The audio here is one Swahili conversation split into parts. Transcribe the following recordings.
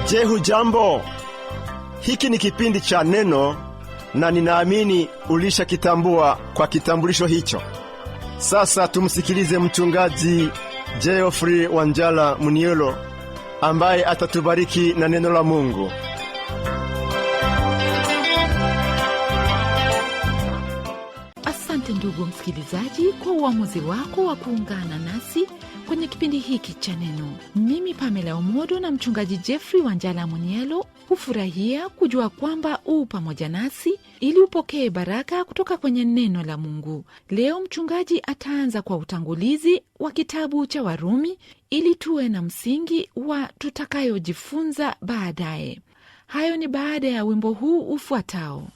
Je, hujambo? Hiki ni kipindi cha neno na ninaamini ulishakitambua kwa kitambulisho hicho. Sasa tumsikilize mchungaji Geoffrey Wanjala Munielo ambaye atatubariki na neno la Mungu. Asante ndugu msikilizaji kwa uamuzi wako wa kuungana nasi kwenye kipindi hiki cha neno. Mimi Pamela Omodo na mchungaji Geoffrey Wanjala Munielo hufurahia kujua kwamba pamoja nasi ili upokee baraka kutoka kwenye neno la Mungu. Leo mchungaji ataanza kwa utangulizi wa kitabu cha Warumi ili tuwe na msingi wa tutakayojifunza baadaye. Hayo ni baada ya wimbo huu ufuatao.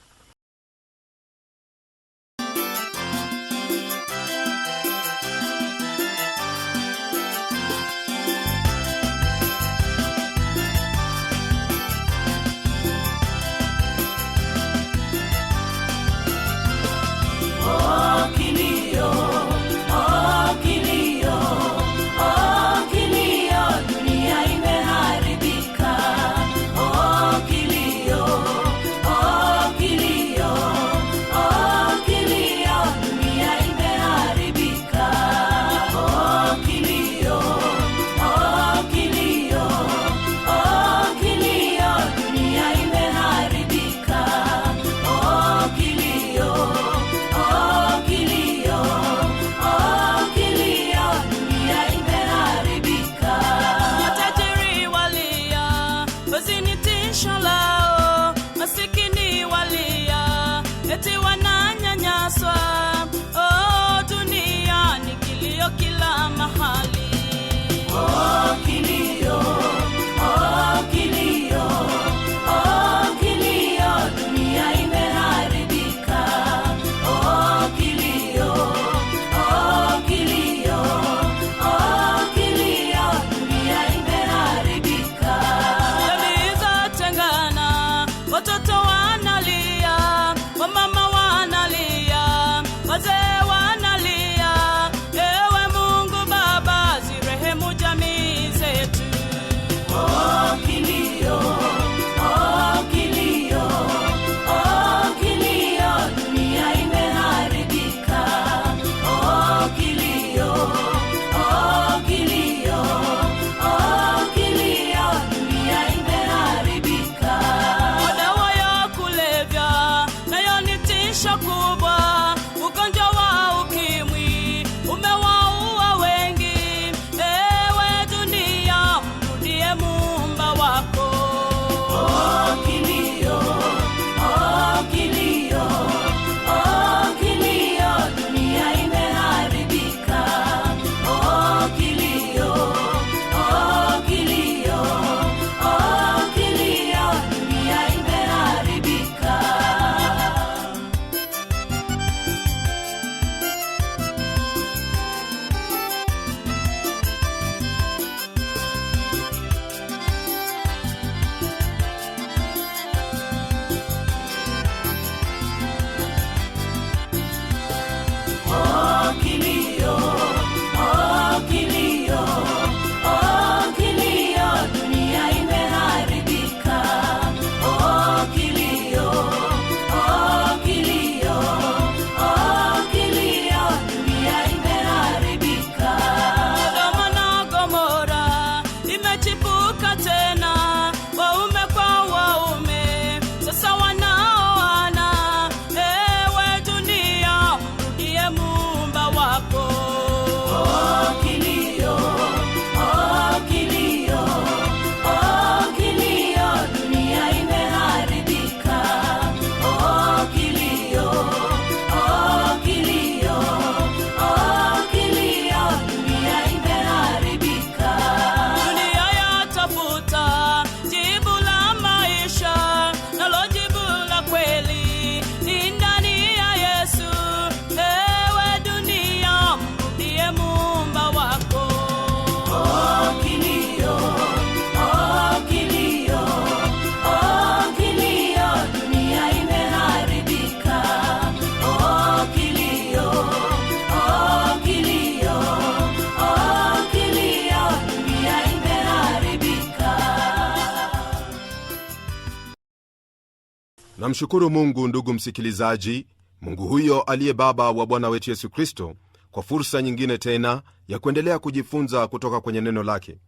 Namshukuru Mungu, ndugu msikilizaji, Mungu huyo aliye Baba wa Bwana wetu Yesu Kristo, kwa fursa nyingine tena ya kuendelea kujifunza kutoka kwenye neno lake.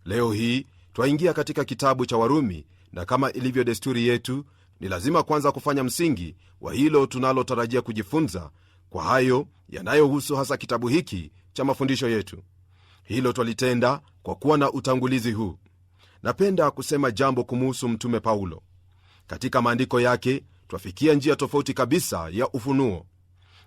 Leo hii twaingia katika kitabu cha Warumi, na kama ilivyo desturi yetu, ni lazima kwanza kufanya msingi wa hilo tunalotarajia kujifunza, kwa hayo yanayohusu hasa kitabu hiki cha mafundisho yetu. Hilo twalitenda kwa kuwa na utangulizi huu. Napenda kusema jambo kumuhusu mtume Paulo. Katika maandiko yake twafikia njia tofauti kabisa ya ufunuo.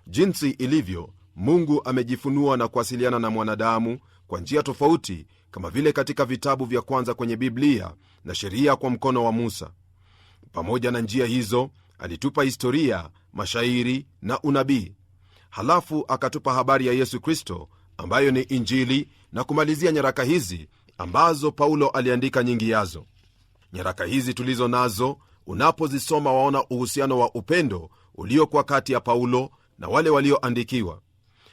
Jinsi ilivyo, Mungu amejifunua na kuwasiliana na mwanadamu kwa njia tofauti, kama vile katika vitabu vya kwanza kwenye Biblia na sheria kwa mkono wa Musa. Pamoja na njia hizo, alitupa historia, mashairi na unabii. Halafu akatupa habari ya Yesu Kristo, ambayo ni Injili, na kumalizia nyaraka hizi ambazo Paulo aliandika nyingi yazo. Nyaraka hizi tulizo nazo, unapozisoma waona uhusiano wa upendo uliokuwa kati ya Paulo na wale walioandikiwa.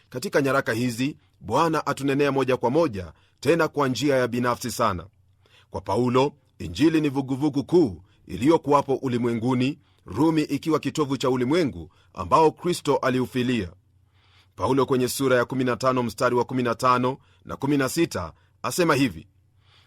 Katika nyaraka hizi Bwana atunenea moja kwa moja, tena kwa njia ya binafsi sana. Kwa Paulo, Injili ni vuguvugu kuu iliyokuwapo ulimwenguni, Rumi ikiwa kitovu cha ulimwengu ambao Kristo aliufilia. Paulo kwenye sura ya 15 mstari wa 15 na 16 asema hivi: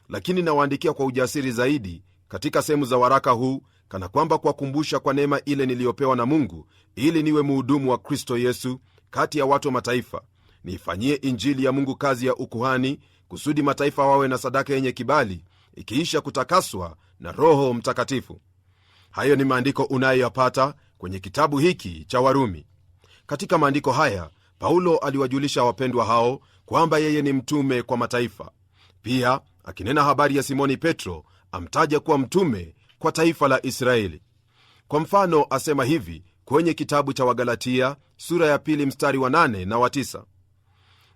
lakini nawaandikia kwa ujasiri zaidi katika sehemu za waraka huu, kana kwamba kuwakumbusha kwa neema ile niliyopewa na Mungu, ili niwe mhudumu wa Kristo Yesu kati ya watu wa mataifa, niifanyie Injili ya Mungu kazi ya ukuhani, kusudi mataifa wawe na sadaka yenye kibali, ikiisha kutakaswa na Roho Mtakatifu. Hayo ni maandiko unayoyapata kwenye kitabu hiki cha Warumi. Katika maandiko haya Paulo aliwajulisha wapendwa hao kwamba yeye ni mtume kwa mataifa. Pia akinena habari ya Simoni Petro, amtaja kuwa mtume kwa taifa la Israeli. Kwa mfano asema hivi kwenye kitabu cha Wagalatia sura ya 2 mstari wa 8 na wa 9: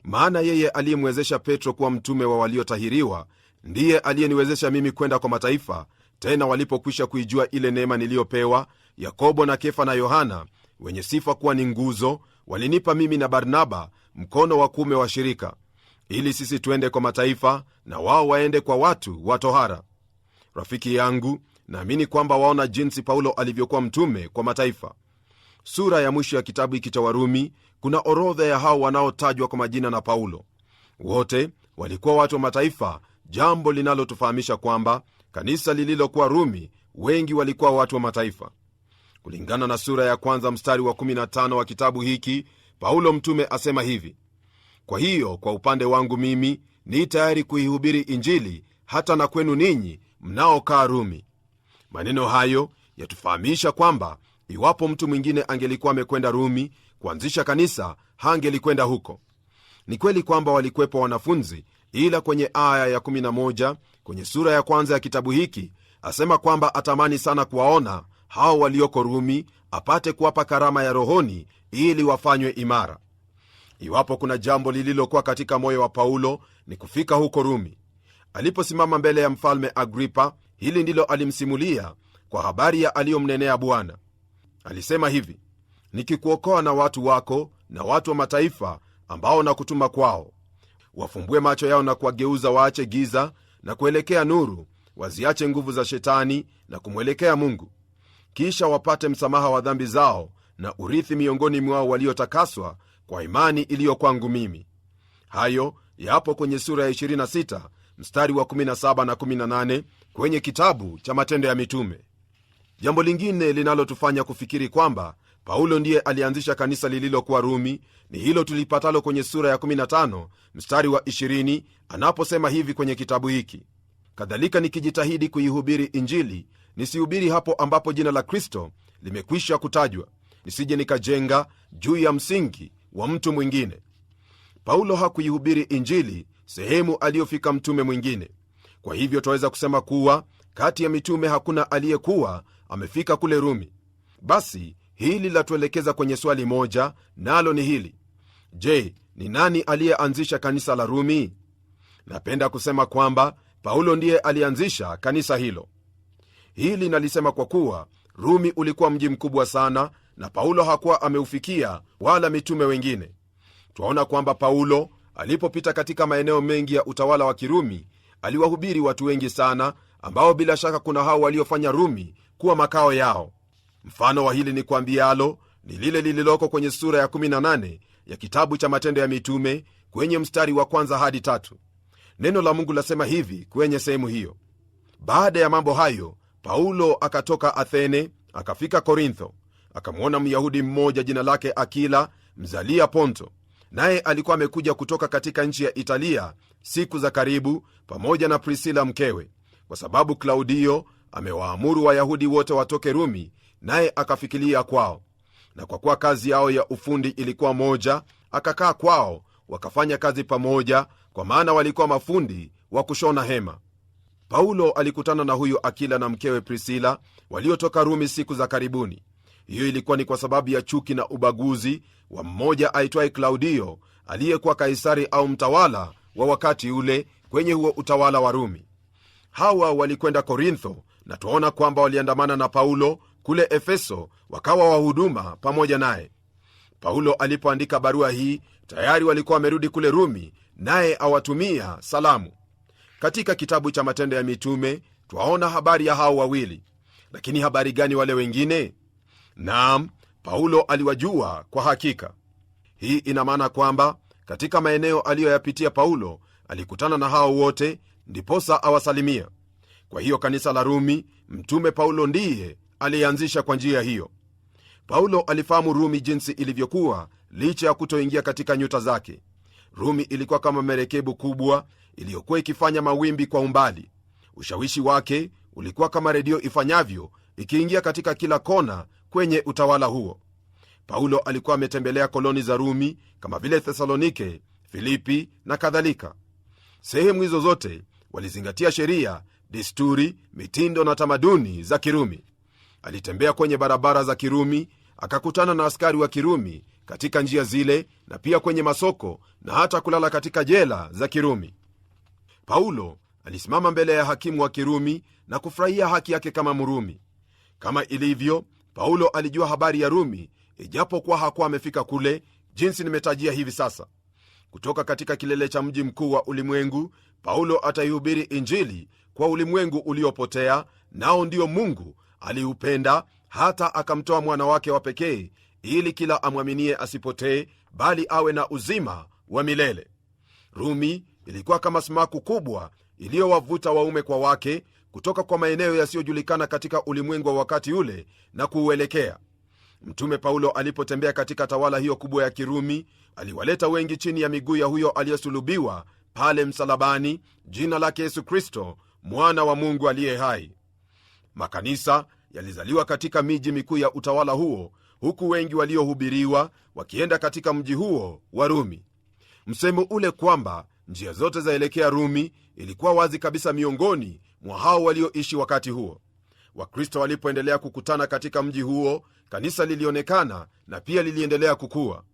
maana yeye aliyemwezesha Petro kuwa mtume wa waliotahiriwa ndiye aliyeniwezesha mimi kwenda kwa mataifa, tena walipokwisha kuijua ile neema niliyopewa, Yakobo na Kefa na Yohana, wenye sifa kuwa ni nguzo, walinipa mimi na Barnaba mkono wa kuume wa shirika, ili sisi tuende kwa mataifa na wao waende kwa watu wa tohara. Rafiki yangu, naamini kwamba waona jinsi Paulo alivyokuwa mtume kwa mataifa. Sura ya mwisho ya kitabu hiki cha Warumi kuna orodha ya hao wanaotajwa kwa majina na Paulo. Wote walikuwa watu wa mataifa, jambo linalotufahamisha kwamba kanisa lililokuwa Rumi wengi walikuwa watu wa mataifa. Kulingana na sura ya kwanza mstari wa 15 wa kitabu hiki, Paulo mtume asema hivi: kwa hiyo kwa upande wangu mimi ni tayari kuihubiri Injili hata na kwenu ninyi mnaokaa Rumi. Maneno hayo yatufahamisha kwamba iwapo mtu mwingine angelikuwa amekwenda Rumi kuanzisha kanisa, hangelikwenda huko. Ni kweli kwamba walikuwepo wanafunzi, ila kwenye aya ya 11 kwenye sura ya kwanza ya kitabu hiki asema kwamba atamani sana kuwaona hao walioko Rumi, apate kuwapa karama ya rohoni ili wafanywe imara. Iwapo kuna jambo lililokuwa katika moyo wa Paulo ni kufika huko Rumi. Aliposimama mbele ya mfalme Agripa, hili ndilo alimsimulia kwa habari ya aliyomnenea Bwana. Alisema hivi: nikikuokoa na watu wako na watu wa mataifa ambao nakutuma kwao, wafumbue macho yao na kuwageuza waache giza na kuelekea nuru, waziache nguvu za Shetani na kumwelekea Mungu, kisha wapate msamaha wa dhambi zao na urithi miongoni mwao waliotakaswa kwa imani iliyo kwangu mimi. Hayo yapo kwenye sura ya 26 mstari wa 17 na 18 kwenye kitabu cha Matendo ya Mitume. Jambo lingine linalotufanya kufikiri kwamba Paulo ndiye alianzisha kanisa lililokuwa Rumi ni hilo tulipatalo kwenye sura ya 15 mstari wa 20, anaposema hivi kwenye kitabu hiki: kadhalika nikijitahidi kuihubiri Injili, nisihubiri hapo ambapo jina la Kristo limekwisha kutajwa, nisije nikajenga juu ya msingi wa mtu mwingine. Paulo hakuihubiri Injili sehemu aliyofika mtume mwingine. Kwa hivyo twaweza kusema kuwa kati ya mitume hakuna aliyekuwa amefika kule Rumi. Basi hili latuelekeza kwenye swali moja, nalo ni hili: je, ni nani aliyeanzisha kanisa la Rumi? Napenda kusema kwamba Paulo ndiye alianzisha kanisa hilo. Hili nalisema kwa kuwa Rumi ulikuwa mji mkubwa sana, na Paulo hakuwa ameufikia wala mitume wengine. Twaona kwamba Paulo alipopita katika maeneo mengi ya utawala wa Kirumi, aliwahubiri watu wengi sana, ambao bila shaka kuna hao waliofanya Rumi kuwa makao yao. Mfano wa hili ni kwambialo ni lile lililoko kwenye sura ya 18 ya kitabu cha Matendo ya Mitume kwenye mstari wa 1 hadi 3. Neno la Mungu lasema hivi kwenye sehemu hiyo: baada ya mambo hayo, Paulo akatoka Athene akafika Korintho, akamwona Myahudi mmoja jina lake Akila, mzalia Ponto, naye alikuwa amekuja kutoka katika nchi ya Italia siku za karibu, pamoja na Prisila mkewe, kwa sababu Klaudio amewaamuru Wayahudi wote watoke Rumi, naye akafikilia kwao. Na kwa kuwa kazi yao ya ufundi ilikuwa moja, akakaa kwao, wakafanya kazi pamoja, kwa maana walikuwa mafundi wa kushona hema. Paulo alikutana na huyu Akila na mkewe Prisila waliotoka Rumi siku za karibuni. Hiyo ilikuwa ni kwa sababu ya chuki na ubaguzi wa mmoja aitwaye Klaudio, aliyekuwa Kaisari au mtawala wa wakati ule kwenye huo utawala wa Rumi. Hawa walikwenda Korintho, na tuona kwamba waliandamana na Paulo kule Efeso, wakawa wahuduma pamoja naye. Paulo alipoandika barua hii, tayari walikuwa wamerudi kule Rumi, naye awatumia salamu. Katika kitabu cha Matendo ya Mitume twaona habari ya hao wawili. Lakini habari gani wale wengine? Naam, Paulo aliwajua kwa hakika. Hii ina maana kwamba katika maeneo aliyoyapitia Paulo alikutana na hao wote, ndiposa awasalimia. Kwa hiyo kanisa la Rumi, mtume Paulo ndiye alianzisha kwa njia hiyo. Paulo alifahamu Rumi jinsi ilivyokuwa, licha ya kutoingia katika nyuta zake. Rumi ilikuwa kama merekebu kubwa iliyokuwa ikifanya mawimbi kwa umbali. Ushawishi wake ulikuwa kama redio ifanyavyo, ikiingia katika kila kona kwenye utawala huo. Paulo alikuwa ametembelea koloni za Rumi kama vile Thesalonike, Filipi na kadhalika. Sehemu hizo zote walizingatia sheria, desturi, mitindo na tamaduni za Kirumi. Alitembea kwenye barabara za Kirumi, akakutana na askari wa Kirumi katika njia zile, na pia kwenye masoko, na hata kulala katika jela za Kirumi. Paulo alisimama mbele ya hakimu wa Kirumi na kufurahia haki yake kama Mrumi. Kama ilivyo, Paulo alijua habari ya Rumi, ijapokuwa hakuwa amefika kule jinsi nimetajia hivi sasa. Kutoka katika kilele cha mji mkuu wa ulimwengu, Paulo ataihubiri Injili kwa ulimwengu uliopotea, nao ndio Mungu aliupenda hata akamtoa mwana wake wa pekee, ili kila amwaminie asipotee, bali awe na uzima wa milele. Rumi ilikuwa kama sumaku kubwa iliyowavuta waume kwa wake kutoka kwa maeneo yasiyojulikana katika ulimwengu wa wakati ule na kuuelekea. Mtume Paulo alipotembea katika tawala hiyo kubwa ya Kirumi, aliwaleta wengi chini ya miguu ya huyo aliyesulubiwa pale msalabani, jina lake Yesu Kristo, mwana wa Mungu aliye hai. Makanisa yalizaliwa katika miji mikuu ya utawala huo, huku wengi waliohubiriwa wakienda katika mji huo wa Rumi. Msemo ule kwamba njia zote zaelekea Rumi ilikuwa wazi kabisa miongoni mwa hao walioishi wakati huo. Wakristo walipoendelea kukutana katika mji huo, kanisa lilionekana na pia liliendelea kukua.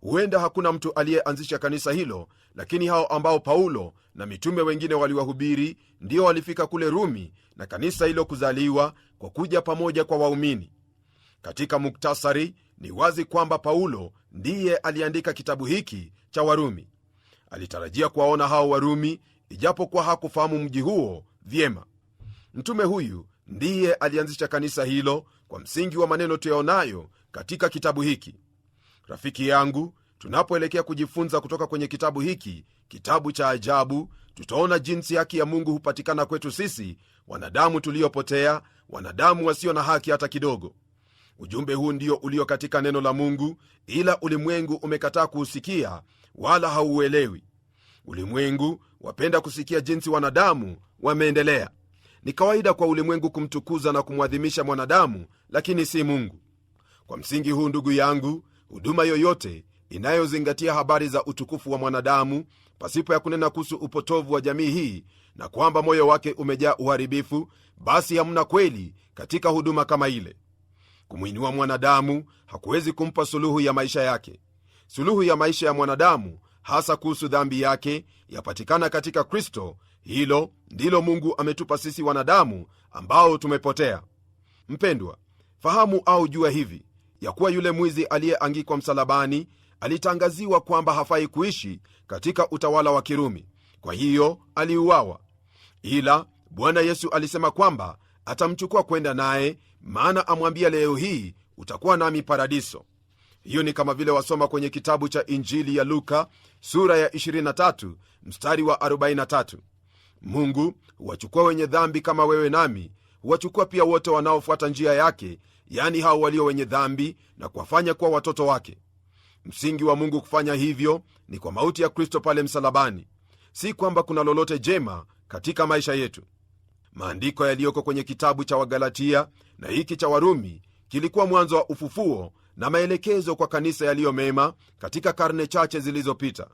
Huenda hakuna mtu aliyeanzisha kanisa hilo, lakini hao ambao Paulo na mitume wengine waliwahubiri ndio walifika kule Rumi na kanisa hilo kuzaliwa kwa kuja pamoja kwa waumini. Katika muktasari, ni wazi kwamba Paulo ndiye aliandika kitabu hiki cha Warumi. Alitarajia kuwaona hao Warumi, ijapokuwa hakufahamu mji huo vyema. Mtume huyu ndiye alianzisha kanisa hilo kwa msingi wa maneno tuyaonayo katika kitabu hiki. Rafiki yangu, tunapoelekea kujifunza kutoka kwenye kitabu hiki, kitabu cha ajabu, tutaona jinsi haki ya Mungu hupatikana kwetu sisi wanadamu tuliopotea, wanadamu wasio na haki hata kidogo. Ujumbe huu ndio ulio katika neno la Mungu, ila ulimwengu umekataa kuusikia wala hauuelewi. Ulimwengu wapenda kusikia jinsi wanadamu wameendelea. Ni kawaida kwa ulimwengu kumtukuza na kumwadhimisha mwanadamu, lakini si Mungu. Kwa msingi huu, ndugu yangu, huduma yoyote inayozingatia habari za utukufu wa mwanadamu pasipo ya kunena kuhusu upotovu wa jamii hii na kwamba moyo wake umejaa uharibifu, basi hamna kweli katika huduma kama ile. Kumwinua mwanadamu hakuwezi kumpa suluhu ya maisha yake. Suluhu ya maisha ya mwanadamu, hasa kuhusu dhambi yake, yapatikana katika Kristo. Hilo ndilo Mungu ametupa sisi wanadamu ambao tumepotea. Mpendwa, fahamu au jua hivi ya kuwa yule mwizi aliyeangikwa msalabani alitangaziwa kwamba hafai kuishi katika utawala wa Kirumi, kwa hiyo aliuawa. Ila Bwana Yesu alisema kwamba atamchukua kwenda naye, maana amwambia, leo hii utakuwa nami paradiso. Hiyo ni kama vile wasoma kwenye kitabu cha Injili ya Luka sura ya 23 mstari wa 43. Mungu huwachukua wenye dhambi kama wewe nami, huwachukua pia wote wanaofuata njia yake, yani hao walio wenye dhambi, na kuwafanya kuwa watoto wake. Msingi wa Mungu kufanya hivyo ni kwa mauti ya Kristo pale msalabani, si kwamba kuna lolote jema katika maisha yetu. Maandiko yaliyoko kwenye kitabu cha Wagalatia na hiki cha Warumi kilikuwa mwanzo wa ufufuo na maelekezo kwa kanisa yaliyo mema katika karne chache zilizopita.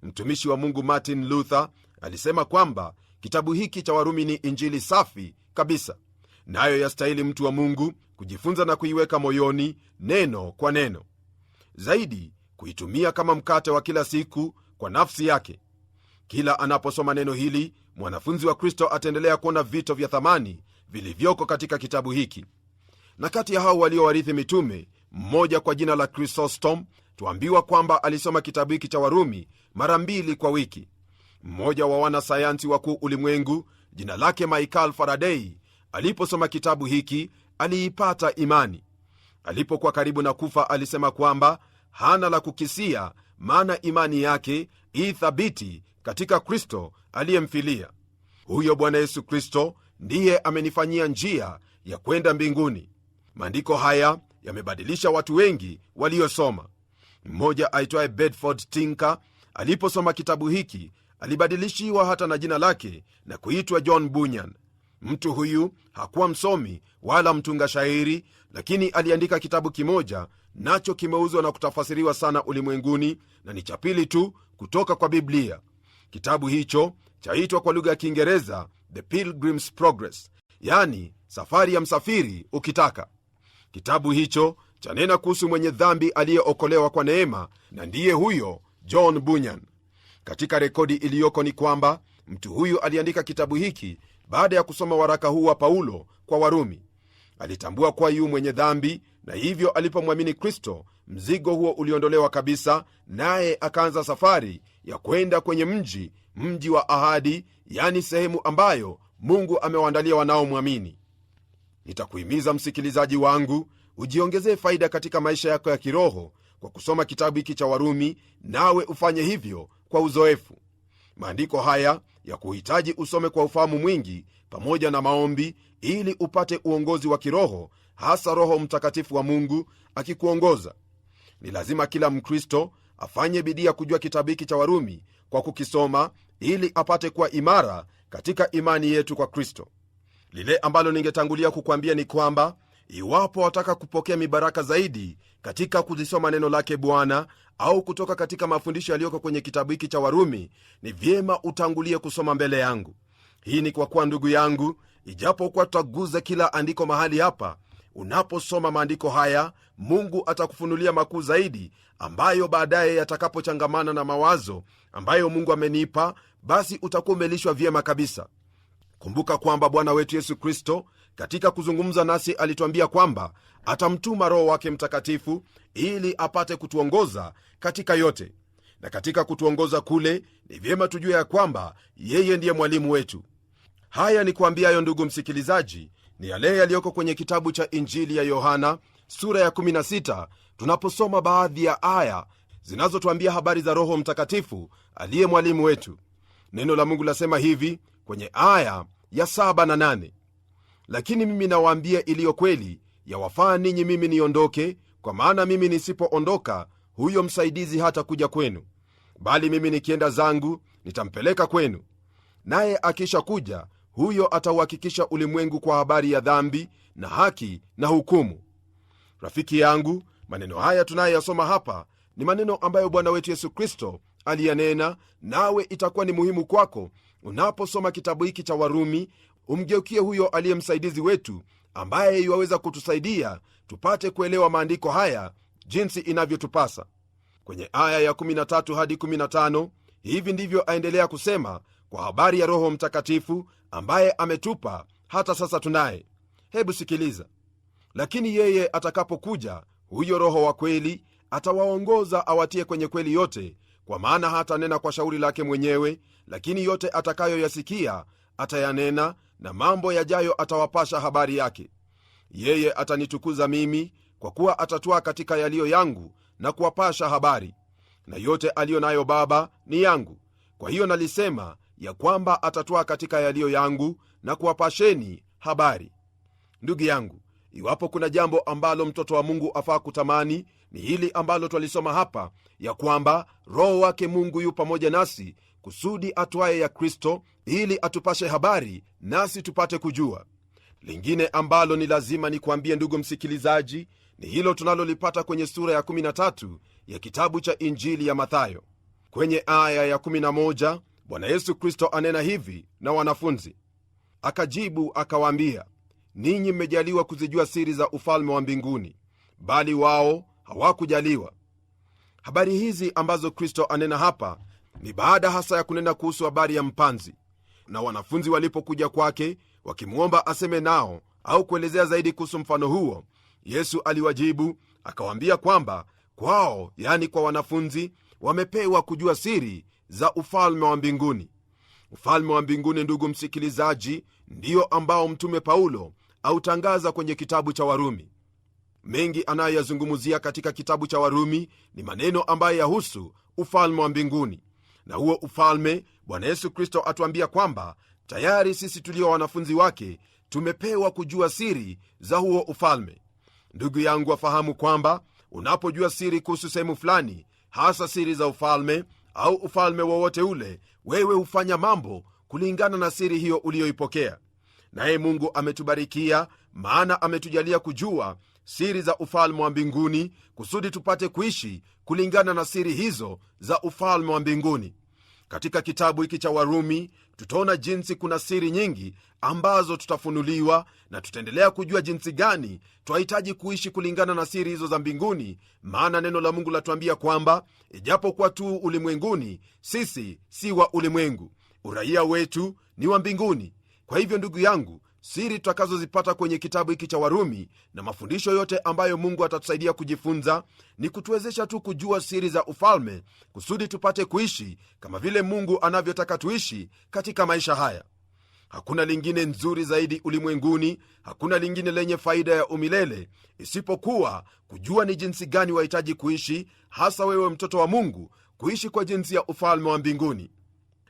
Mtumishi wa Mungu Martin Luther alisema kwamba kitabu hiki cha Warumi ni injili safi kabisa, nayo yastahili mtu wa Mungu kujifunza na kuiweka moyoni, neno kwa neno, zaidi kuitumia kama mkate wa kila siku kwa nafsi yake. Kila anaposoma neno hili, mwanafunzi wa Kristo ataendelea kuona vito vya thamani vilivyoko katika kitabu hiki. Na kati ya hao waliowarithi mitume, mmoja kwa jina la Chrysostom, tuambiwa kwamba alisoma kitabu hiki cha Warumi mara 2 kwa wiki. Mmoja wa wanasayansi wakuu ulimwengu, jina lake Michael Faraday, aliposoma kitabu hiki aliipata imani. Alipokuwa karibu na kufa, alisema kwamba hana la kukisia, maana imani yake ii thabiti katika Kristo aliyemfilia. Huyo Bwana Yesu Kristo ndiye amenifanyia njia ya kwenda mbinguni. Maandiko haya yamebadilisha watu wengi waliosoma. Mmoja aitwaye Bedford Tinker aliposoma kitabu hiki alibadilishiwa hata na jina lake na kuitwa John Bunyan. Mtu huyu hakuwa msomi wala mtunga shairi, lakini aliandika kitabu kimoja, nacho kimeuzwa na kutafasiriwa sana ulimwenguni, na ni cha pili tu kutoka kwa Biblia. Kitabu hicho chaitwa kwa lugha ya Kiingereza The Pilgrim's Progress, yani safari ya msafiri ukitaka. Kitabu hicho chanena kuhusu mwenye dhambi aliyeokolewa kwa neema, na ndiye huyo John Bunyan. Katika rekodi iliyoko ni kwamba mtu huyu aliandika kitabu hiki baada ya kusoma waraka huu wa Paulo kwa Warumi. Alitambua kuwa yu mwenye dhambi, na hivyo alipomwamini Kristo, mzigo huo uliondolewa kabisa, naye akaanza safari ya kwenda kwenye mji wa ahadi, yani sehemu ambayo Mungu amewaandalia wanaomwamini. Nitakuhimiza msikilizaji wangu, ujiongezee faida katika maisha yako ya kiroho kwa kusoma kitabu hiki cha Warumi, nawe ufanye hivyo kwa uzoefu. Maandiko haya ya kuhitaji usome kwa ufahamu mwingi pamoja na maombi, ili upate uongozi wa kiroho, hasa Roho Mtakatifu wa Mungu akikuongoza. Ni lazima kila Mkristo afanye bidii ya kujua kitabu hiki cha Warumi kwa kukisoma, ili apate kuwa imara katika imani yetu kwa Kristo. Lile ambalo ningetangulia kukwambia ni kwamba iwapo wataka kupokea mibaraka zaidi katika kuzisoma neno lake Bwana, au kutoka katika mafundisho yaliyoko kwenye kitabu hiki cha Warumi, ni vyema utangulie kusoma mbele yangu. Hii ni kwa kuwa, ndugu yangu, ijapokuwa tutaguza kila andiko mahali hapa, unaposoma maandiko haya Mungu atakufunulia makuu zaidi, ambayo baadaye yatakapochangamana na mawazo ambayo Mungu amenipa, basi utakuwa umelishwa vyema kabisa. Kumbuka kwamba Bwana wetu Yesu Kristo katika kuzungumza nasi alituambia kwamba atamtuma Roho wake Mtakatifu ili apate kutuongoza katika yote. Na katika kutuongoza kule, ni vyema tujue ya kwamba yeye ndiye mwalimu wetu. Haya ni kuambiayo, ndugu msikilizaji, ni yale yaliyoko kwenye kitabu cha Injili ya Yohana sura ya 16, tunaposoma baadhi ya aya zinazotuambia habari za Roho Mtakatifu aliye mwalimu wetu. Neno la Mungu lasema hivi kwenye aya ya 7 na 8: lakini mimi nawaambia iliyo kweli, yawafaa ninyi mimi niondoke, kwa maana mimi nisipoondoka, huyo msaidizi hata kuja kwenu, bali mimi nikienda zangu nitampeleka kwenu. Naye akisha kuja, huyo atauhakikisha ulimwengu kwa habari ya dhambi na haki na hukumu. Rafiki yangu, maneno haya tunayoyasoma hapa ni maneno ambayo Bwana wetu Yesu Kristo aliyanena, nawe itakuwa ni muhimu kwako unaposoma kitabu hiki cha Warumi umgeukie huyo aliye msaidizi wetu, ambaye yuwaweza kutusaidia tupate kuelewa maandiko haya jinsi inavyotupasa. Kwenye aya ya 13 hadi 15 hivi ndivyo aendelea kusema kwa habari ya Roho Mtakatifu ambaye ametupa hata sasa tunaye. Hebu sikiliza: lakini yeye atakapokuja, huyo Roho wa kweli, atawaongoza awatie kwenye kweli yote, kwa maana hata nena kwa shauri lake mwenyewe, lakini yote atakayoyasikia atayanena, na mambo yajayo atawapasha habari yake. Yeye atanitukuza mimi, kwa kuwa atatwaa katika yaliyo yangu na kuwapasha habari. Na yote aliyo nayo Baba ni yangu. Kwa hiyo nalisema ya kwamba atatwaa katika yaliyo yangu na kuwapasheni habari. Ndugu yangu, iwapo kuna jambo ambalo mtoto wa Mungu afaa kutamani, ni hili ambalo twalisoma hapa, ya kwamba Roho wake Mungu yu pamoja nasi kusudi atwaye ya Kristo, ili atupashe habari nasi tupate kujua. Lingine ambalo ni lazima ni kuambie ndugu msikilizaji, ni hilo tunalolipata kwenye sura ya 13 ya kitabu cha Injili ya Mathayo. Kwenye aya ya 11 Bwana Yesu Kristo anena hivi na wanafunzi: akajibu akawaambia, ninyi mmejaliwa kuzijua siri za ufalme wa mbinguni, bali wao hawakujaliwa. Habari hizi ambazo Kristo anena hapa ni baada hasa ya kunena kuhusu habari ya mpanzi. Na wanafunzi walipokuja kwake wakimwomba aseme nao au kuelezea zaidi kuhusu mfano huo, Yesu aliwajibu akawaambia kwamba kwao, yani kwa wanafunzi, wamepewa kujua siri za ufalme wa mbinguni. Ufalme wa mbinguni, ndugu msikilizaji, ndio ambao mtume Paulo autangaza kwenye kitabu cha Warumi. Mengi anayoyazungumzia katika kitabu cha Warumi ni maneno ambayo yahusu ufalme wa mbinguni. Na huo ufalme Bwana Yesu Kristo atuambia kwamba tayari sisi tulio wanafunzi wake tumepewa kujua siri za huo ufalme. Ndugu yangu, wafahamu kwamba unapojua siri kuhusu sehemu fulani, hasa siri za ufalme au ufalme wowote ule, wewe hufanya mambo kulingana na siri hiyo uliyoipokea. Naye Mungu ametubarikia, maana ametujalia kujua siri za ufalme wa mbinguni kusudi tupate kuishi kulingana na siri hizo za ufalme wa mbinguni. Katika kitabu hiki cha Warumi tutaona jinsi kuna siri nyingi ambazo tutafunuliwa, na tutaendelea kujua jinsi gani twahitaji kuishi kulingana na siri hizo za mbinguni, maana neno la Mungu latuambia kwamba ijapokuwa tu ulimwenguni, sisi si wa ulimwengu, uraia wetu ni wa mbinguni. Kwa hivyo ndugu yangu, siri tutakazozipata kwenye kitabu hiki cha Warumi na mafundisho yote ambayo Mungu atatusaidia kujifunza ni kutuwezesha tu kujua siri za ufalme kusudi tupate kuishi kama vile Mungu anavyotaka tuishi katika maisha haya. Hakuna lingine nzuri zaidi ulimwenguni, hakuna lingine lenye faida ya umilele isipokuwa kujua ni jinsi gani wahitaji kuishi, hasa wewe mtoto wa Mungu, kuishi kwa jinsi ya ufalme wa mbinguni.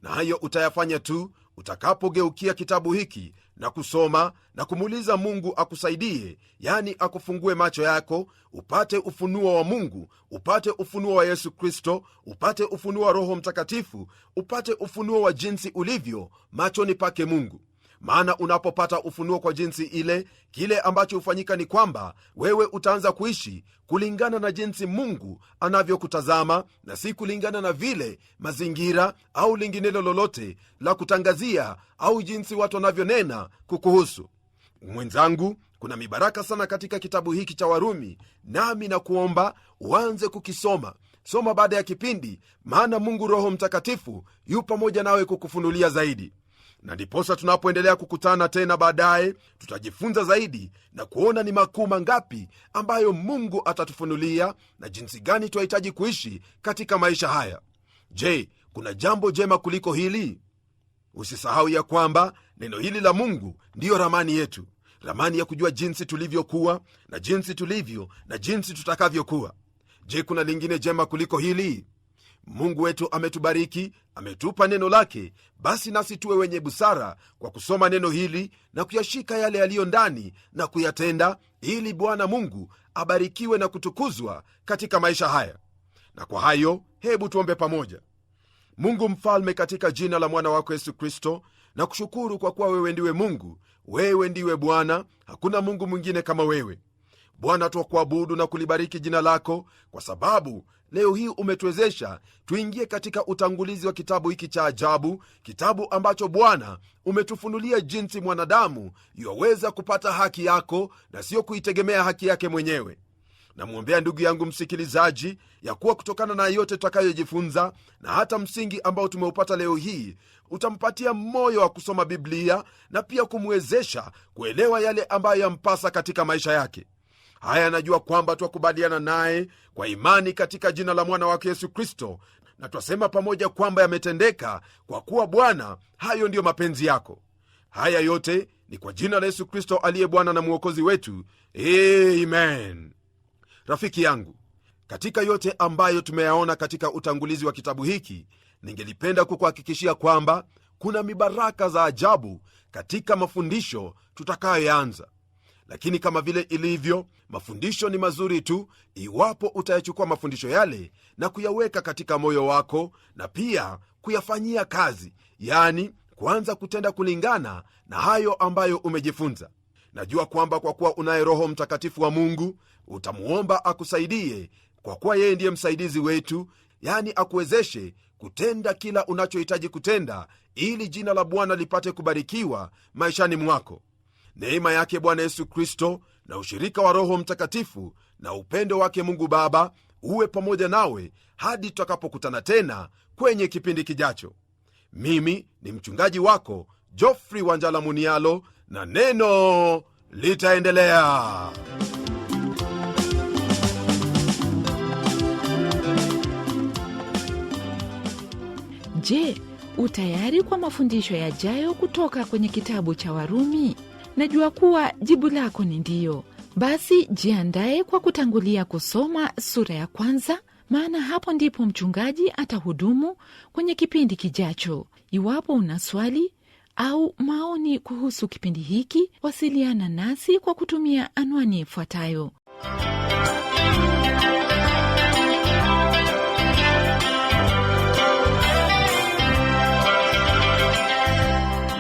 Na hayo utayafanya tu utakapogeukia kitabu hiki na kusoma na kumuuliza Mungu akusaidie, yani akufungue macho yako, upate ufunuo wa Mungu, upate ufunuo wa Yesu Kristo, upate ufunuo wa Roho Mtakatifu, upate ufunuo wa jinsi ulivyo machoni pake Mungu. Maana unapopata ufunuo kwa jinsi ile, kile ambacho hufanyika ni kwamba wewe utaanza kuishi kulingana na jinsi Mungu anavyokutazama, na si kulingana na vile mazingira au linginelo lolote la kutangazia au jinsi watu wanavyonena kukuhusu. Mwenzangu, kuna mibaraka sana katika kitabu hiki cha Warumi, nami na kuomba uanze kukisoma. Soma baada ya kipindi, maana Mungu Roho Mtakatifu yu pamoja nawe kukufunulia zaidi. Na ndiposa tunapoendelea kukutana tena baadaye, tutajifunza zaidi na kuona ni makuu mangapi ambayo Mungu atatufunulia na jinsi gani tunahitaji kuishi katika maisha haya. Je, kuna jambo jema kuliko hili? Usisahau ya kwamba neno hili la Mungu ndiyo ramani yetu, ramani ya kujua jinsi tulivyokuwa na jinsi tulivyo na jinsi tutakavyokuwa. Je, kuna lingine jema kuliko hili? Mungu wetu ametubariki, ametupa neno lake, basi nasi tuwe wenye busara kwa kusoma neno hili na kuyashika yale yaliyo ndani na kuyatenda, ili Bwana Mungu abarikiwe na kutukuzwa katika maisha haya. Na kwa hayo, hebu tuombe pamoja. Mungu mfalme, katika jina la mwana wako Yesu Kristo, na kushukuru kwa kuwa wewe ndiwe Mungu, wewe ndiwe Bwana, hakuna Mungu mwingine kama wewe. Bwana, twakuabudu na kulibariki jina lako kwa sababu leo hii umetuwezesha tuingie katika utangulizi wa kitabu hiki cha ajabu, kitabu ambacho Bwana umetufunulia jinsi mwanadamu yuwaweza kupata haki yako na sio kuitegemea haki yake mwenyewe. Namwombea ndugu yangu msikilizaji ya kuwa kutokana na yote tutakayojifunza na hata msingi ambao tumeupata leo hii, utampatia moyo wa kusoma Biblia na pia kumwezesha kuelewa yale ambayo yampasa katika maisha yake. Haya najua kwamba twakubaliana naye kwa imani katika jina la mwana wake Yesu Kristo, na twasema pamoja kwamba yametendeka, kwa kuwa Bwana, hayo ndiyo mapenzi yako. Haya yote ni kwa jina la Yesu Kristo aliye Bwana na Mwokozi wetu. Amen. Rafiki yangu, katika yote ambayo tumeyaona katika utangulizi wa kitabu hiki, ningelipenda kukuhakikishia kwamba kuna mibaraka za ajabu katika mafundisho tutakayoanza. Lakini kama vile ilivyo, mafundisho ni mazuri tu iwapo utayachukua mafundisho yale na kuyaweka katika moyo wako na pia kuyafanyia kazi, yani kuanza kutenda kulingana na hayo ambayo umejifunza. Najua kwamba kwa kuwa unaye Roho Mtakatifu wa Mungu, utamuomba akusaidie, kwa kuwa yeye ndiye msaidizi wetu, yani akuwezeshe kutenda kila unachohitaji kutenda, ili jina la Bwana lipate kubarikiwa maishani mwako. Neema yake Bwana Yesu Kristo na ushirika wa Roho Mtakatifu na upendo wake Mungu Baba uwe pamoja nawe hadi tutakapokutana tena kwenye kipindi kijacho. Mimi ni mchungaji wako Geoffrey Wanjala Munialo, na neno litaendelea. Je, utayari kwa mafundisho yajayo kutoka kwenye kitabu cha Warumi? Najua kuwa jibu lako ni ndiyo. Basi jiandae kwa kutangulia kusoma sura ya 1, maana hapo ndipo mchungaji atahudumu kwenye kipindi kijacho. Iwapo una swali au maoni kuhusu kipindi hiki, wasiliana nasi kwa kutumia anwani ifuatayo: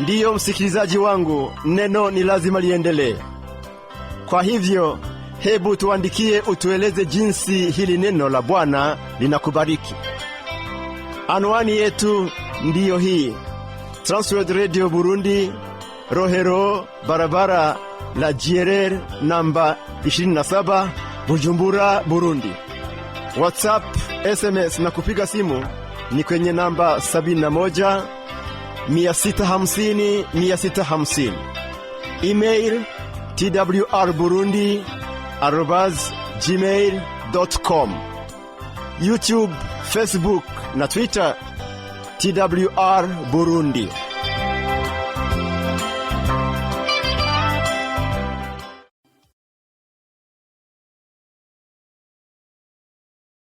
Ndiyo msikilizaji wangu, neno ni lazima liendelee. Kwa hivyo, hebu tuandikie utueleze jinsi hili neno la Bwana linakubariki. Anwani yetu ndiyo hii: Transworld Radio Burundi, Rohero, barabara la Jierer namba 27, Bujumbura, Burundi. WhatsApp, SMS na kupiga simu ni kwenye namba 71 650 650. Email twrburundi@gmail.com. YouTube, Facebook na Twitter TWR Burundi.